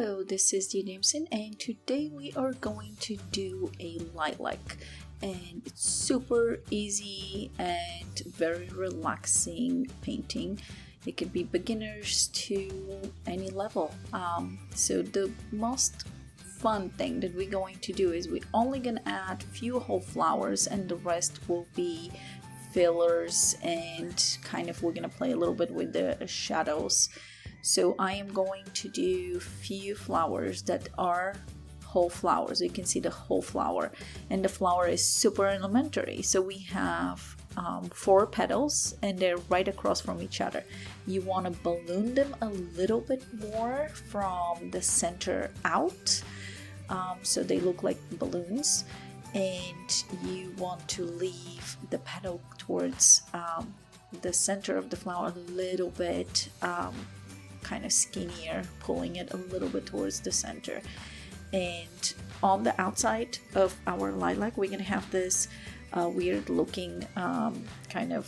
Hello, this is Dimson, and today we are going to do a lilac, and it's super easy and very relaxing painting. It could be beginners to any level. So the most fun thing that we're going to do is we're only gonna add few whole flowers, and the rest will be fillers, and kind of we're gonna play a little bit with the shadows. So I am going to do few flowers that are whole flowers. You can see the whole flower, and the flower is super elementary. So we have 4 petals, and they're right across from each other. You want to balloon them a little bit more from the center out, so they look like balloons, and you want to leave the petal towards the center of the flower a little bit kind of skinnier, pulling it a little bit towards the center. And on the outside of our lilac, we're gonna have this weird looking kind of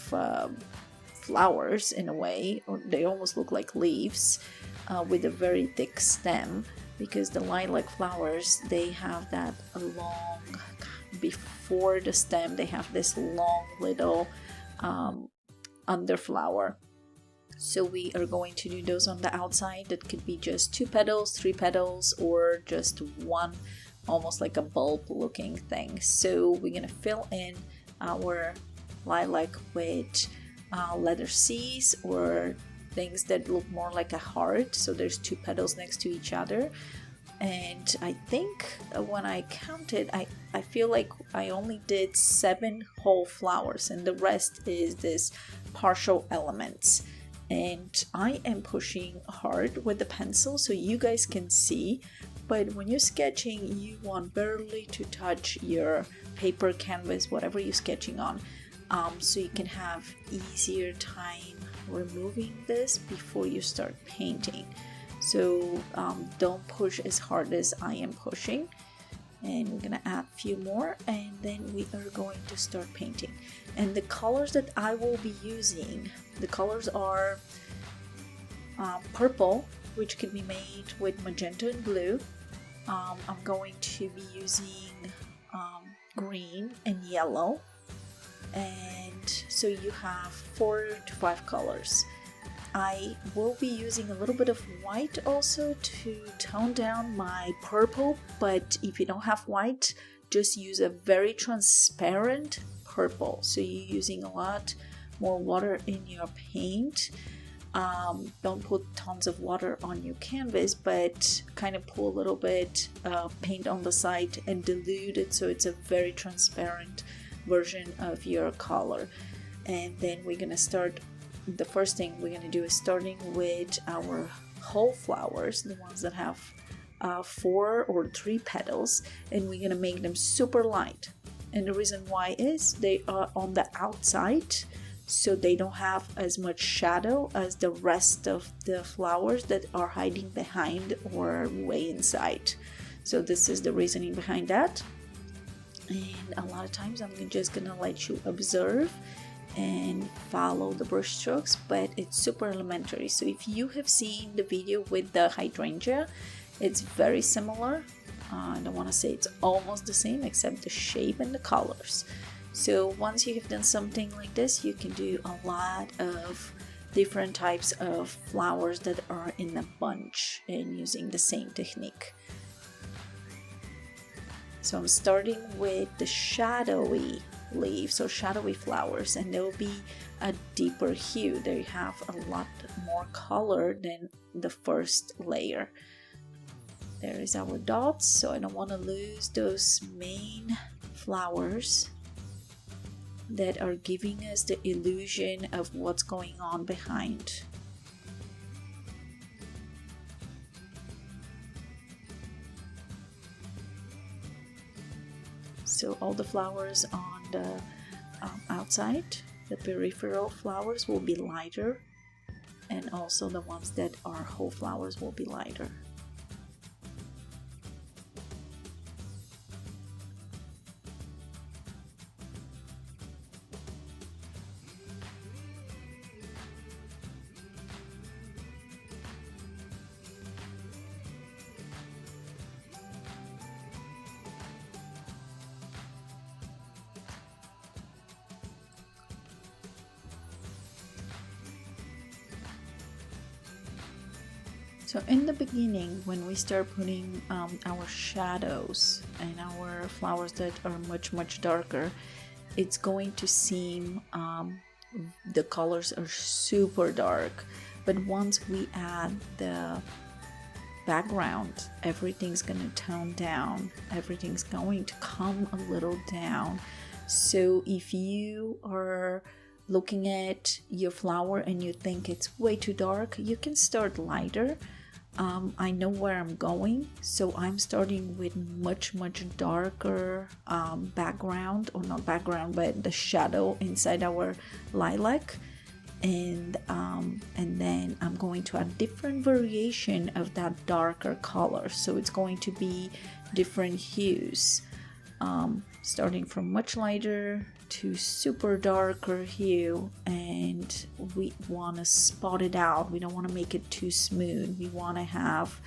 flowers in a way, or they almost look like leaves with a very thick stem, because the lilac flowers, they have that long, before the stem, they have this long little underflower. So we are going to do those on the outside. That could be just 2 petals, 3 petals, or just one, almost like a bulb looking thing. So we're gonna fill in our lilac with letter C's, or things that look more like a heart. So there's 2 petals next to each other. And I think when I counted, I feel like I only did 7 whole flowers, and the rest is this partial elements. And I am pushing hard with the pencil so you guys can see, but when you're sketching, you want barely to touch your paper, canvas, whatever you're sketching on, so you can have easier time removing this before you start painting. So don't push as hard as I am pushing. And we're gonna add a few more, and then we are going to start painting. And the colors that I will be using, the colors are purple, which can be made with magenta and blue. I'm going to be using green and yellow, and so you have 4 to 5 colors. I will be using a little bit of white also to tone down my purple, but if you don't have white, just use a very transparent purple. So you're using a lot more water in your paint. Don't put tons of water on your canvas, but kind of pour a little bit paint on the side and dilute it so it's a very transparent version of your color. And then we're gonna start. The first thing we're going to do is starting with our whole flowers, the ones that have 4 or 3 petals, and we're going to make them super light. And the reason why is they are on the outside, so they don't have as much shadow as the rest of the flowers that are hiding behind or way inside. So this is the reasoning behind that. And a lot of times I'm just going to let you observe and follow the brush strokes, but it's super elementary. So if you have seen the video with the hydrangea, it's very similar. I don't want to say it's almost the same, except the shape and the colors. So once you have done something like this, you can do a lot of different types of flowers that are in a bunch and using the same technique. So I'm starting with the shadowy leaves or shadowy flowers, and there will be a deeper hue. They have a lot more color than the first layer. There is our dots, so I don't want to lose those main flowers that are giving us the illusion of what's going on behind. So all the flowers on the outside, the peripheral flowers will be lighter, and also the ones that are whole flowers will be lighter. So in the beginning, when we start putting our shadows and our flowers that are much darker, it's going to seem the colors are super dark. But once we add the background, everything's gonna tone down, everything's going to come a little down. So if you are looking at your flower and you think it's way too dark, you can start lighter. I know where I'm going, so I'm starting with much darker background, or not background, but the shadow inside our lilac, and then I'm going to add different variation of that darker color, so it's going to be different hues, starting from much lighter to super darker hue. And we want to spot it out, we don't want to make it too smooth, we want to have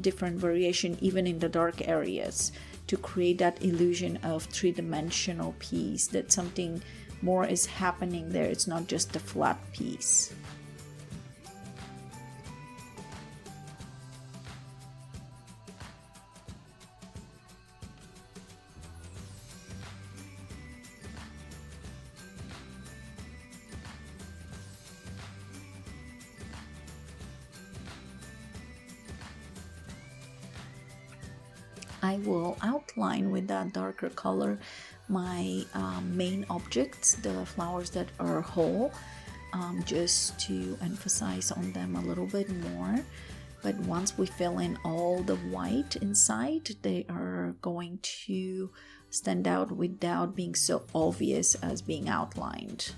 different variation even in the dark areas to create that illusion of three-dimensional piece, that something more is happening there, it's not just a flat piece. I will outline with that darker color my main objects, the flowers that are whole, just to emphasize on them a little bit more. But once we fill in all the white inside, they are going to stand out without being so obvious as being outlined.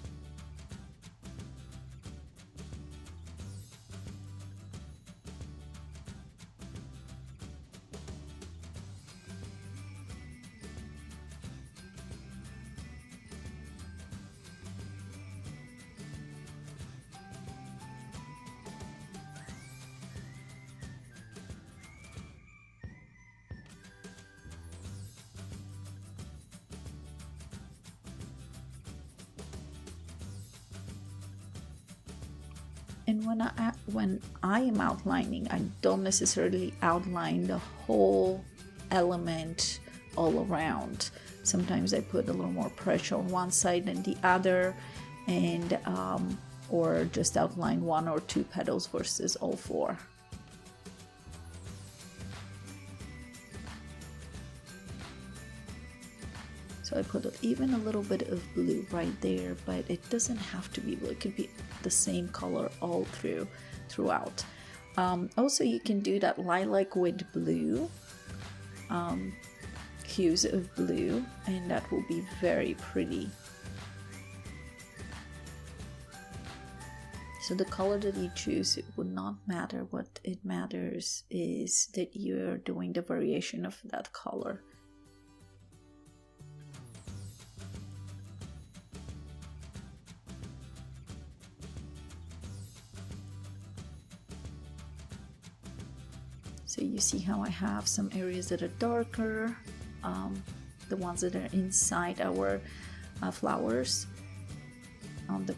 And when I am outlining, I don't necessarily outline the whole element all around. Sometimes I put a little more pressure on one side than the other, and or just outline one or two petals versus all four. So I put even a little bit of blue right there, but it doesn't have to be blue. It could be the same color all throughout. Also, you can do that lilac with blue, hues of blue, and that will be very pretty. So the color that you choose, it would not matter. What it matters is that you're doing the variation of that color. So you see how I have some areas that are darker, the ones that are inside our flowers, on the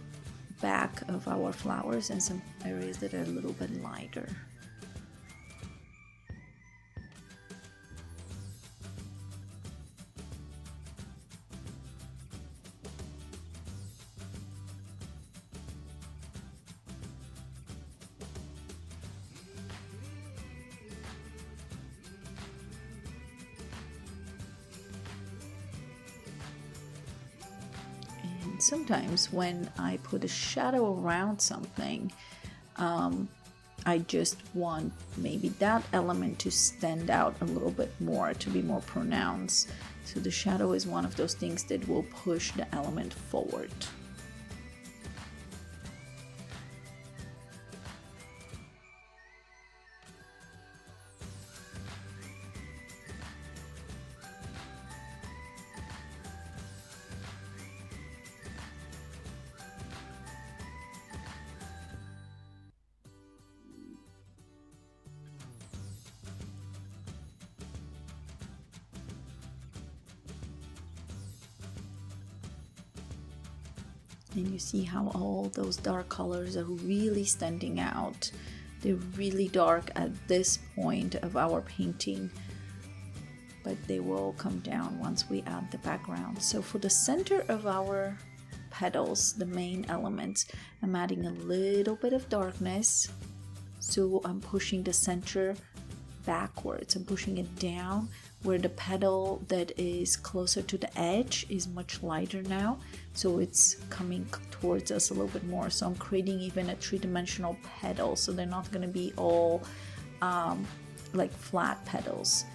back of our flowers, and some areas that are a little bit lighter. Sometimes when I put a shadow around something, I just want maybe that element to stand out a little bit more, to be more pronounced. So the shadow is one of those things that will push the element forward. And you see how all those dark colors are really standing out. They're really dark at this point of our painting, but they will come down once we add the background. So for the center of our petals, the main elements, I'm adding a little bit of darkness. So I'm pushing the center backwards. I'm pushing it down where the petal that is closer to the edge is much lighter now. So it's coming towards us a little bit more. So I'm creating even a three-dimensional petal. So they're not going to be all like flat petals.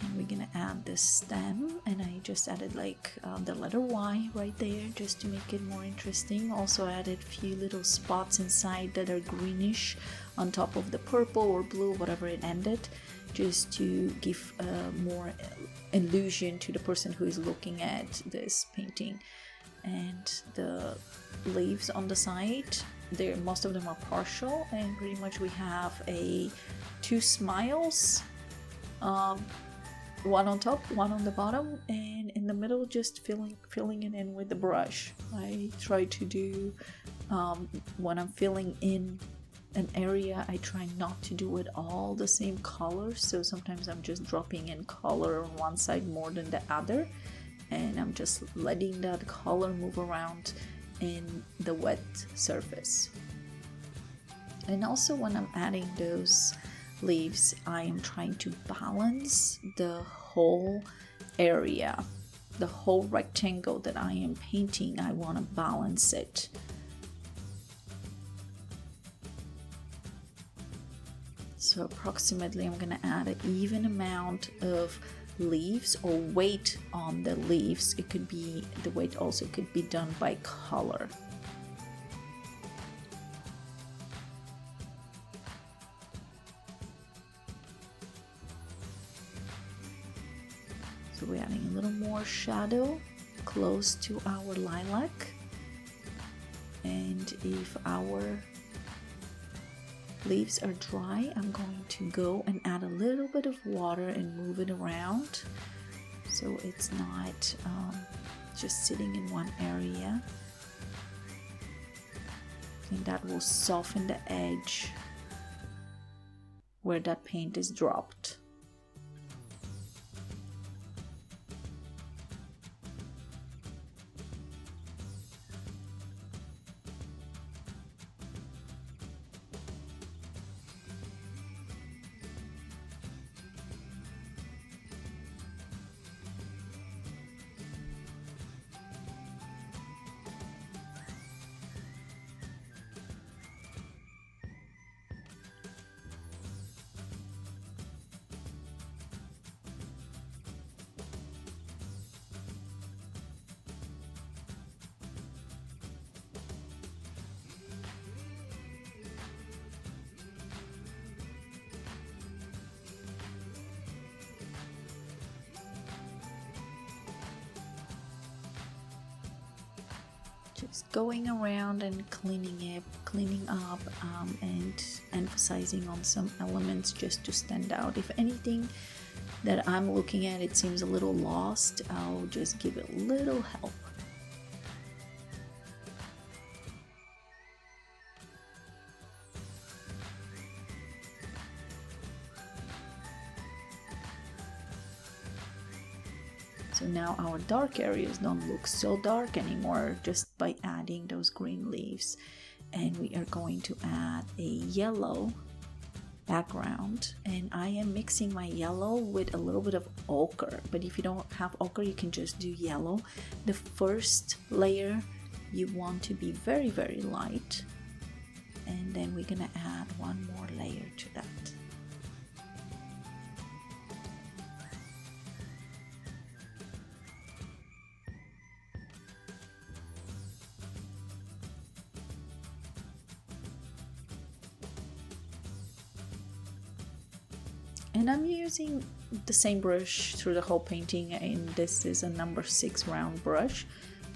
And we're gonna add the stem, and I just added like the letter Y right there just to make it more interesting. Also added a few little spots inside that are greenish on top of the purple or blue, whatever it ended, just to give more illusion to the person who is looking at this painting. And the leaves on the side, most of them are partial, and pretty much we have two smiles, one on top, one on the bottom, and in the middle just filling it in with the brush. I try to do when I'm filling in an area, I try not to do it all the same color, so sometimes I'm just dropping in color on one side more than the other, and I'm just letting that color move around in the wet surface. And also when I'm adding those leaves, I am trying to balance the whole area, the whole rectangle that I am painting. I want to balance it. So approximately I'm going to add an even amount of leaves or weight on the leaves. It could be, the weight also could be done by color. So we're adding a little more shadow close to our lilac. And if our leaves are dry, I'm going to go and add a little bit of water and move it around so it's not just sitting in one area. And that will soften the edge where that paint is dropped. Just going around and cleaning up and emphasizing on some elements just to stand out. If anything that I'm looking at it seems a little lost, I'll just give it a little help. So now our dark areas don't look so dark anymore just by adding those green leaves. And we are going to add a yellow background. And I am mixing my yellow with a little bit of ochre. But if you don't have ochre, you can just do yellow. The first layer you want to be very, very light. And then we're gonna add one more layer to that. And I'm using the same brush through the whole painting, and this is a number 6 round brush.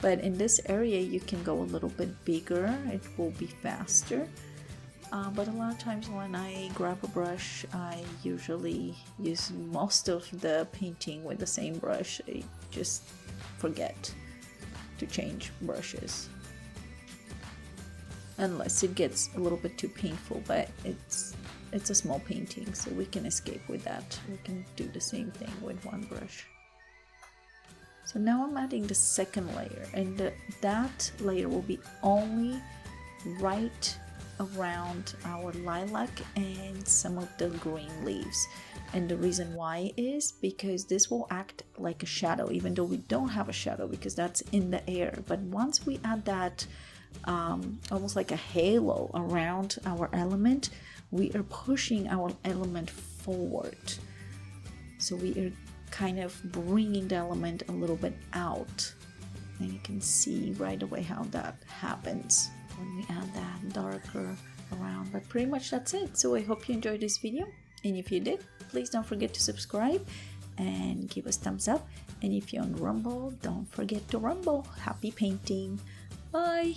But in this area you can go a little bit bigger, it will be faster. But a lot of times when I grab a brush, I usually use most of the painting with the same brush. I just forget to change brushes. unless it gets a little bit too painful, but it's a small painting, so we can escape with that. We can do the same thing with one brush. So now I'm adding the second layer, and that layer will be only right around our lilac and some of the green leaves. And the reason why is because this will act like a shadow, even though we don't have a shadow because that's in the air. But once we add that almost like a halo around our element, we are pushing our element forward. So we are kind of bringing the element a little bit out, and you can see right away how that happens when we add that darker around. But pretty much that's it. So I hope you enjoyed this video, and if you did, please don't forget to subscribe and give us thumbs up. And if you're on Rumble, don't forget to rumble. Happy painting. Bye.